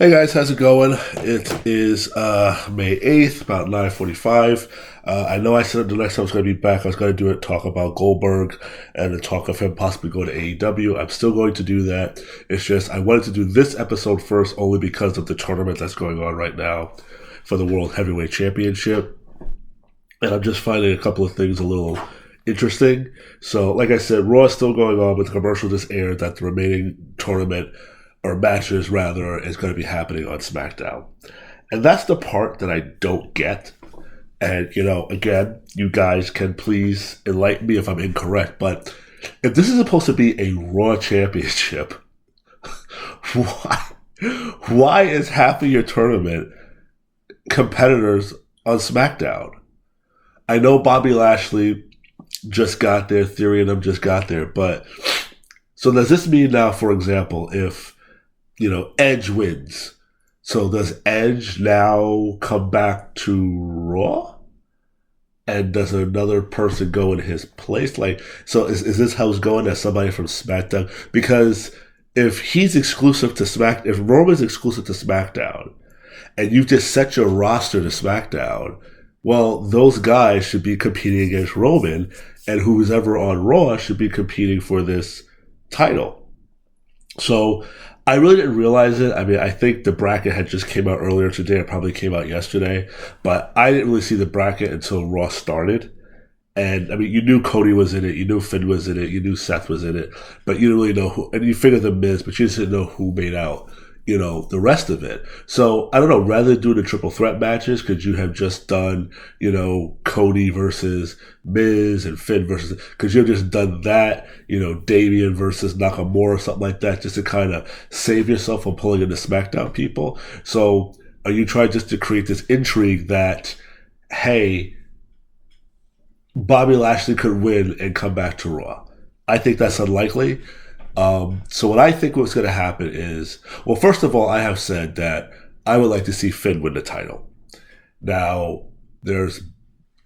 Hey guys, how's it going? It is May 8th, about 9:45. I know I said the next time I was going to be back, I was going to do it, talk about Goldberg and the talk of him possibly going to AEW. I'm still going to do that. It's just I wanted to do this episode first only because of the tournament that's going on right now for the World Heavyweight Championship. And I'm just finding a couple of things a little interesting. So, like I said, Raw is still going on, but the commercial just aired that the remaining tournament or matches rather is going to be happening on SmackDown. And that's the part that I don't get. And, again, you guys can please enlighten me if I'm incorrect, but if this is supposed to be a Raw championship, why, why is half of your tournament competitors on SmackDown? I know Bobby Lashley just got there, Theory and them just got there, but so does this mean now, for example, if Edge wins. So does Edge now come back to Raw? And does another person go in his place? So is this how it's going as somebody from SmackDown? Because if he's exclusive to if Roman's exclusive to SmackDown, and you've just set your roster to SmackDown, well, those guys should be competing against Roman, and who's ever on Raw should be competing for this title. So I really didn't realize it. I mean, I think the bracket had just came out earlier today. It probably came out yesterday. But I didn't really see the bracket until Raw started. And, I mean, you knew Cody was in it. You knew Finn was in it. You knew Seth was in it. But you didn't really know who. And you figured the Miz, but you just didn't know who made out, the rest of it. So, I don't know. Rather than do the triple threat matches, could you have just done, Cody versus Miz and Finn versus, could you have just done that, Damian versus Nakamura or something like that, just to kind of save yourself from pulling in the SmackDown people? So, are you trying just to create this intrigue that, hey, Bobby Lashley could win and come back to Raw? I think that's unlikely. So what I think what's going to happen is, well, first of all, I have said that I would like to see Finn win the title. Now, there's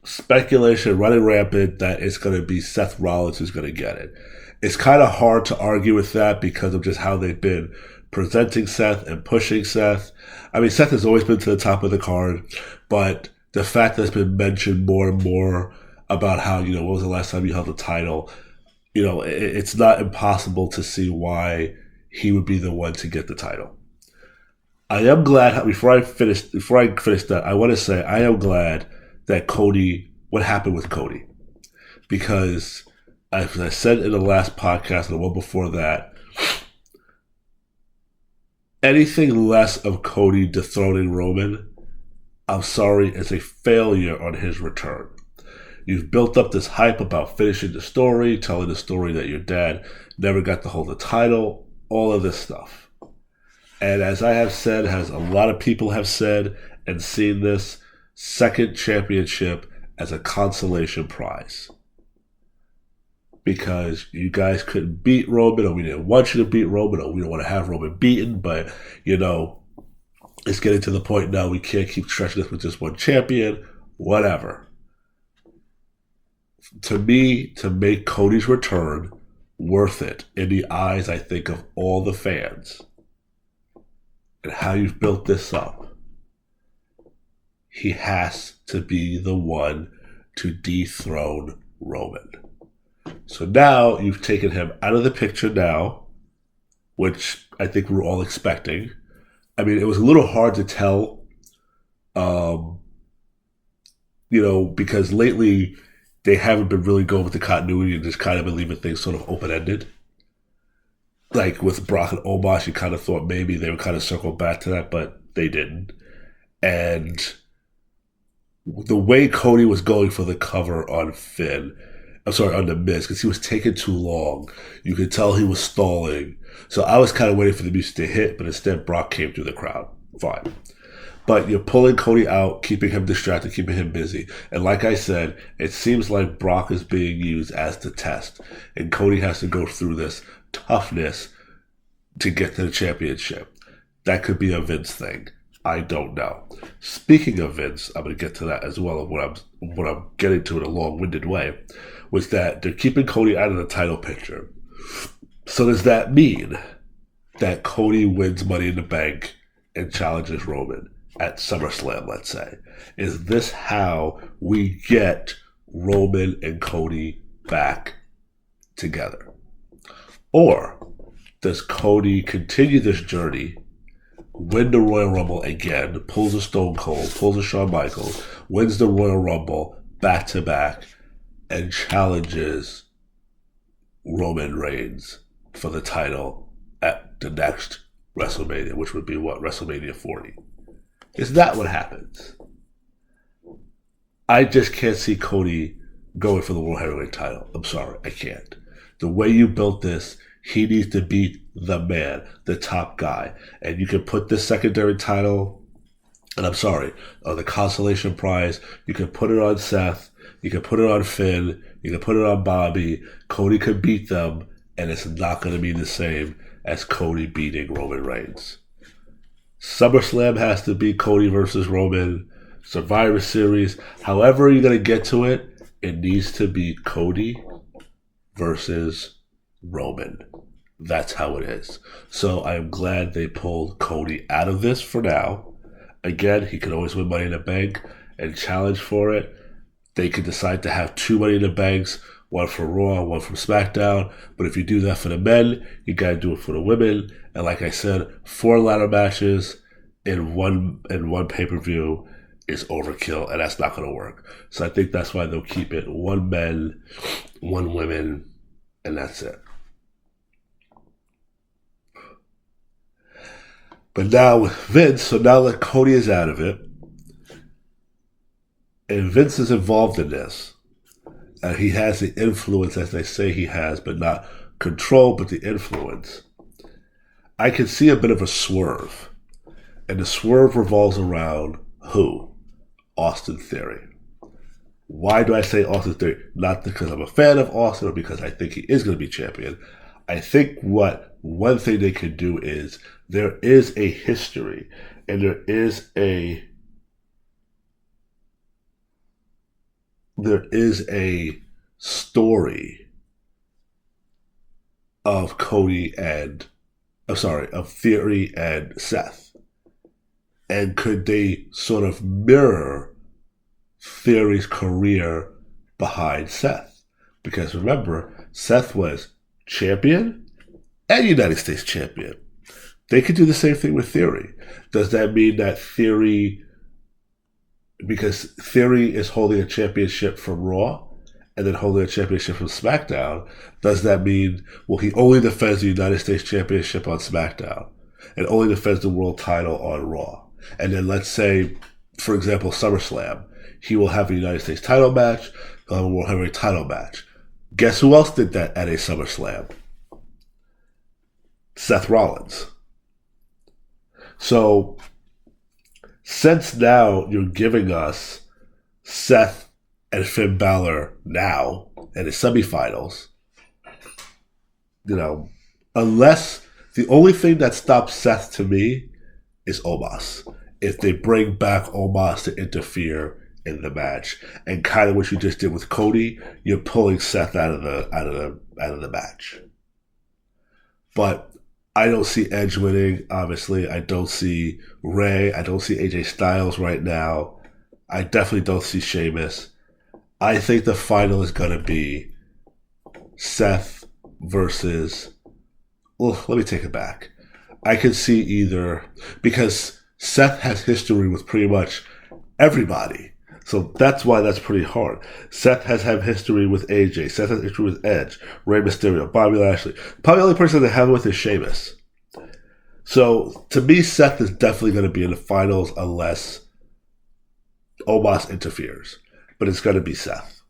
speculation running rampant that it's going to be Seth Rollins who's going to get it. It's kind of hard to argue with that because of just how they've been presenting Seth and pushing Seth. I mean, Seth has always been to the top of the card, but the fact that it's been mentioned more and more about how, when was the last time you held the title, it's not impossible to see why he would be the one to get the title. I am glad, before I finish that, I want to say I am glad that what happened with Cody. Because, as I said in the last podcast and the one before that, anything less of Cody dethroning Roman, I'm sorry, is a failure on his return. You've built up this hype about finishing the story, telling the story that your dad never got to hold the title, all of this stuff. And as I have said, as a lot of people have said and seen this, second championship as a consolation prize. Because you guys couldn't beat Roman, or we didn't want you to beat Roman, or we don't want to have Roman beaten, but, it's getting to the point now we can't keep stretching this with just one champion, whatever. To me, to make Cody's return worth it in the eyes, I think, of all the fans and how you've built this up, he has to be the one to dethrone Roman. So now you've taken him out of the picture now, which I think we're all expecting. I mean, it was a little hard to tell, because lately they haven't been really going with the continuity and just kind of been leaving things sort of open-ended. Like with Brock and Omos, you kind of thought maybe they would kind of circle back to that, but they didn't. And the way Cody was going for the cover on on the Miz, because he was taking too long. You could tell he was stalling. So I was kind of waiting for the music to hit, but instead Brock came through the crowd. Fine. But you're pulling Cody out, keeping him distracted, keeping him busy. And like I said, it seems like Brock is being used as the test. And Cody has to go through this toughness to get to the championship. That could be a Vince thing. I don't know. Speaking of Vince, I'm going to get to that as well, of what I'm getting to in a long-winded way, was that they're keeping Cody out of the title picture. So does that mean that Cody wins Money in the Bank and challenges Roman at SummerSlam, let's say. Is this how we get Roman and Cody back together? Or does Cody continue this journey, win the Royal Rumble again, pulls a Stone Cold, pulls a Shawn Michaels, wins the Royal Rumble back-to-back, and challenges Roman Reigns for the title at the next WrestleMania, which would be what, WrestleMania 40? Is that what happens? I just can't see Cody going for the World Heavyweight title. I'm sorry, I can't. The way you built this, he needs to beat the man, the top guy. And you can put this secondary title, and I'm sorry, the consolation prize, you can put it on Seth, you can put it on Finn, you can put it on Bobby. Cody could beat them, and it's not going to be the same as Cody beating Roman Reigns. SummerSlam has to be Cody versus Roman. Survivor Series, however you're going to get to it, it needs to be Cody versus Roman. That's how it is. So I am glad they pulled Cody out of this for now. Again, he can always win Money in the Bank and challenge for it. They could decide to have 2 Money in the Banks, one for Raw, one from SmackDown. But if you do that for the men, you got to do it for the women. And like I said, 4 ladder matches in one pay-per-view is overkill, and that's not going to work. So I think that's why they'll keep it 1 men, 1 women, and that's it. But now with Vince, so now that Cody is out of it, and Vince is involved in this, and he has the influence, as they say he has, but not control, but the influence, I can see a bit of a swerve. And the swerve revolves around who? Austin Theory. Why do I say Austin Theory? Not because I'm a fan of Austin or because I think he is going to be champion. I think one thing they could do is there is a history and there is a story of of Theory and Seth. And could they sort of mirror Theory's career behind Seth? Because remember, Seth was champion and United States champion. They could do the same thing with Theory. Does that mean that Theory, because Theory is holding a championship from Raw and then holding a championship from SmackDown, does that mean, well, he only defends the United States championship on SmackDown and only defends the world title on Raw? And then let's say, for example, SummerSlam, he will have a United States title match, he'll have a World Heavyweight title match. Guess who else did that at a SummerSlam? Seth Rollins. So, since now you're giving us Seth and Finn Balor now in the semifinals, unless the only thing that stops Seth to me is Omos. If they bring back Omos to interfere in the match, and kind of what you just did with Cody, you're pulling Seth out of the match. But I don't see Edge winning. Obviously, I don't see Rey. I don't see AJ Styles right now. I definitely don't see Sheamus. I think the final is going to be Seth versus. Well, let me take it back. I could see either, because Seth has history with pretty much everybody. So that's why that's pretty hard. Seth has had history with AJ. Seth has history with Edge, Rey Mysterio, Bobby Lashley. Probably the only person they have with is Sheamus. So to me, Seth is definitely going to be in the finals unless Omos interferes. But it's going to be Seth.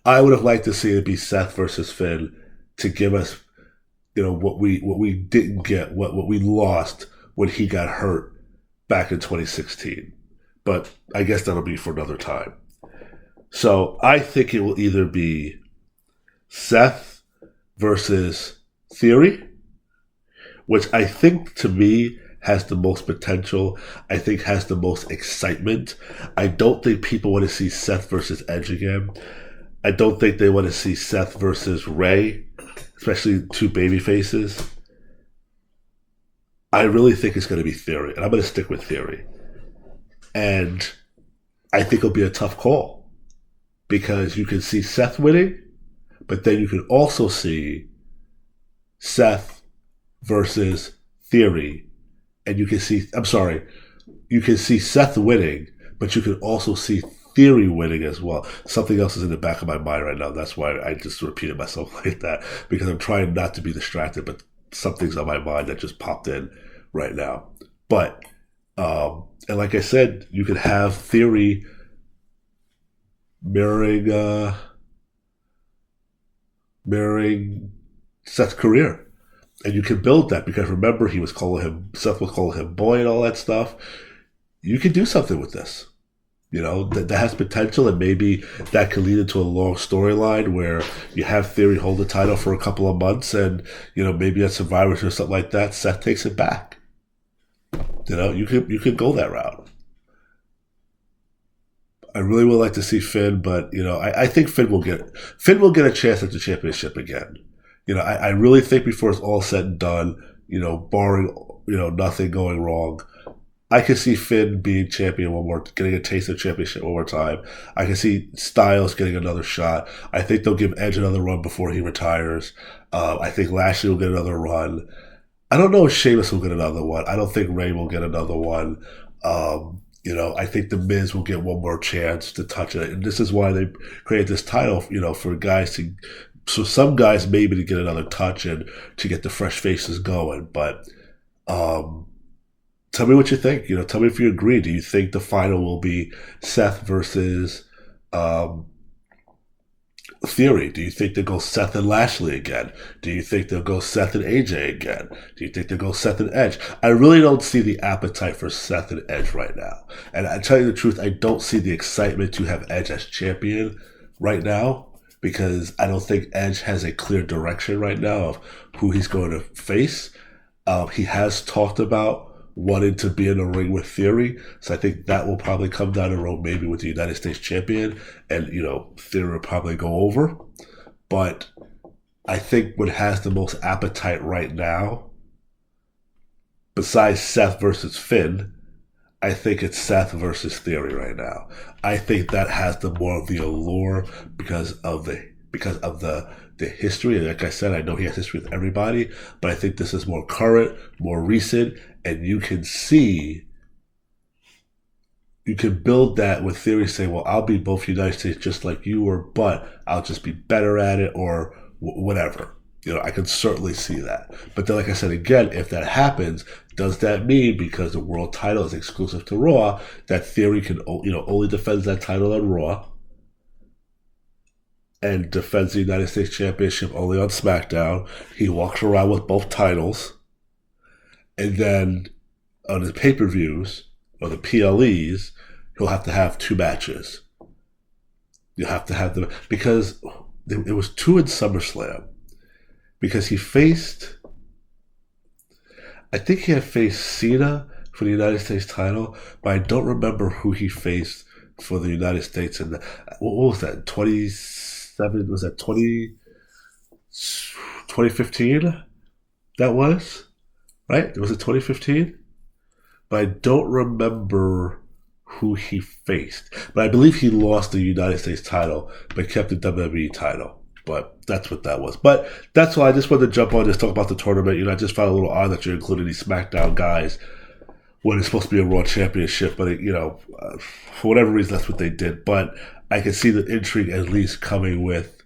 I would have liked to see it be Seth versus Finn to give us what we didn't get, what we lost when he got hurt back in 2016. But I guess that'll be for another time. So I think it will either be Seth versus Theory, which I think to me has the most potential. I think has the most excitement. I don't think people want to see Seth versus Edge again. I don't think they want to see Seth versus Rey, especially 2 baby faces. I really think it's going to be Theory, and I'm going to stick with Theory. And I think it'll be a tough call because you can see Seth winning, but then you can also see Seth versus Theory, and you can see, I'm sorry, you can see Seth winning, but you can also see Theory winning as well. Something else is in the back of my mind right now. That's why I just repeated myself like that, because I'm trying not to be distracted, but something's on my mind that just popped in right now. But, and like I said, you could have Theory mirroring Seth's career. And you can build that because remember, Seth was calling him boy and all that stuff. You can do something with this. That has potential, and maybe that could lead into a long storyline where you have Theory hold the title for a couple of months, and maybe at Survivor or something like that, Seth takes it back. You could go that route. I really would like to see Finn, but I think Finn will get a chance at the championship again. I really think before it's all said and done, barring nothing going wrong, I can see Finn being champion getting a taste of championship one more time. I can see Styles getting another shot. I think they'll give Edge another run before he retires. I think Lashley will get another run. I don't know if Sheamus will get another one. I don't think Ray will get another one. I think The Miz will get one more chance to touch it. And this is why they created this title, for guys to, so some guys maybe to get another touch and to get the fresh faces going. But, tell me what you think. Tell me if you agree. Do you think the final will be Seth versus Theory? Do you think they'll go Seth and Lashley again? Do you think they'll go Seth and AJ again? Do you think they'll go Seth and Edge? I really don't see the appetite for Seth and Edge right now. And I tell you the truth, I don't see the excitement to have Edge as champion right now because I don't think Edge has a clear direction right now of who he's going to face. He has talked about wanting to be in a ring with Theory. So I think that will probably come down the road maybe with the United States champion and, Theory will probably go over. But I think what has the most appetite right now, besides Seth versus Finn, I think it's Seth versus Theory right now. I think that has the more of the allure because of the history. And like I said, I know he has history with everybody, but I think this is more current, more recent, and you can build that with Theory saying, well, I'll be both United States just like you were, but I'll just be better at it or whatever. I can certainly see that. But then, like I said, again, if that happens, does that mean because the world title is exclusive to Raw, that Theory can, only defends that title on Raw and defends the United States Championship only on SmackDown? He walks around with both titles. And then on his pay-per-views, or the PLEs, he'll have to have two matches. You'll have to have them, because it was two in SummerSlam. Because he faced, I think he had faced Cena for the United States title, but I don't remember who he faced for the United States. And what was that, 27, was that 2015? That was? Right? Was it 2015? But I don't remember who he faced. But I believe he lost the United States title, but kept the WWE title. But that's what that was. But that's why I just wanted to jump on this, talk about the tournament. I just found a little odd that you're including these SmackDown guys when it's supposed to be a Raw Championship. But, for whatever reason, that's what they did. But I can see the intrigue at least coming with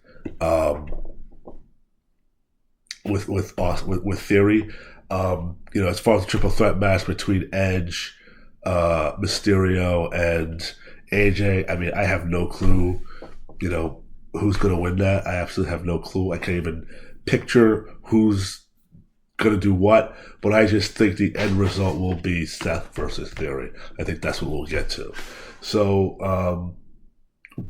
Theory. As far as the triple threat match between Edge, Mysterio, and AJ, I mean, I have no clue, who's going to win that. I absolutely have no clue. I can't even picture who's going to do what, but I just think the end result will be Seth versus Theory. I think that's what we'll get to. So,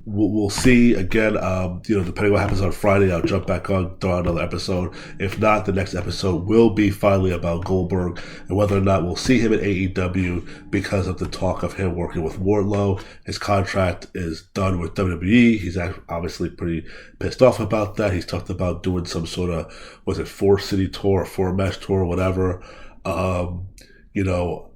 we'll see again. Depending on what happens on Friday, I'll jump back on, throw out another episode. If not, the next episode will be finally about Goldberg and whether or not we'll see him in AEW because of the talk of him working with Wardlow. His contract is done with WWE. He's obviously pretty pissed off about that. He's talked about doing some sort of, was it 4-city tour or 4-match tour or whatever. You know,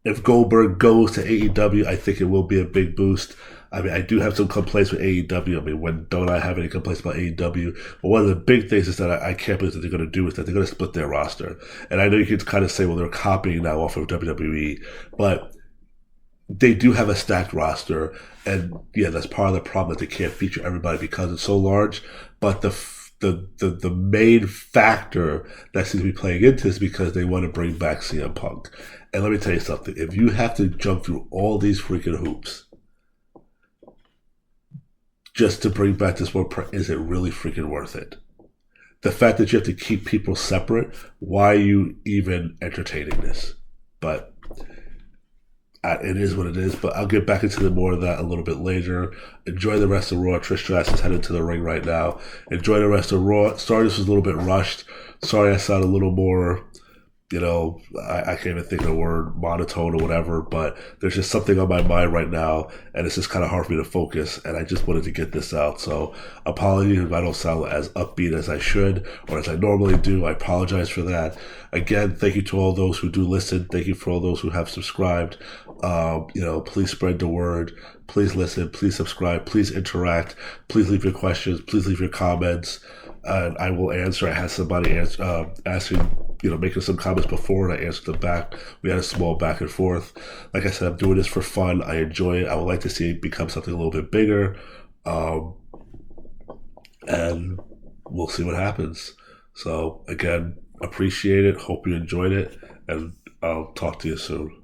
if Goldberg goes to AEW, I think it will be a big boost. I mean, I do have some complaints with AEW. I mean, when don't I have any complaints about AEW? But one of the big things is that I can't believe that they're going to do is that they're going to split their roster. And I know you can kind of say, well, they're copying now off of WWE, but they do have a stacked roster. And yeah, that's part of the problem that they can't feature everybody because it's so large. But the main factor that seems to be playing into this because they want to bring back CM Punk. And let me tell you something: if you have to jump through all these freaking hoops just to bring back this one, is it really freaking worth it? The fact that you have to keep people separate, why are you even entertaining this? But it is what it is, but I'll get back into more of that a little bit later. Enjoy the rest of Raw. Trish Stratus is headed to the ring right now. Enjoy the rest of Raw. Sorry this was a little bit rushed. Sorry I sound a little more, I can't even think of the word monotone or whatever, but there's just something on my mind right now, and it's just kind of hard for me to focus, and I just wanted to get this out. So apologies if I don't sound as upbeat as I should or as I normally do. I apologize for that. Again, thank you to all those who do listen. Thank you for all those who have subscribed. Please spread the word. Please listen. Please subscribe. Please interact. Please leave your questions. Please leave your comments. And I will answer. I had somebody asking, making some comments before, and I answered them back. We had a small back and forth. Like I said, I'm doing this for fun. I enjoy it. I would like to see it become something a little bit bigger. And we'll see what happens. So, again, appreciate it. Hope you enjoyed it. And I'll talk to you soon.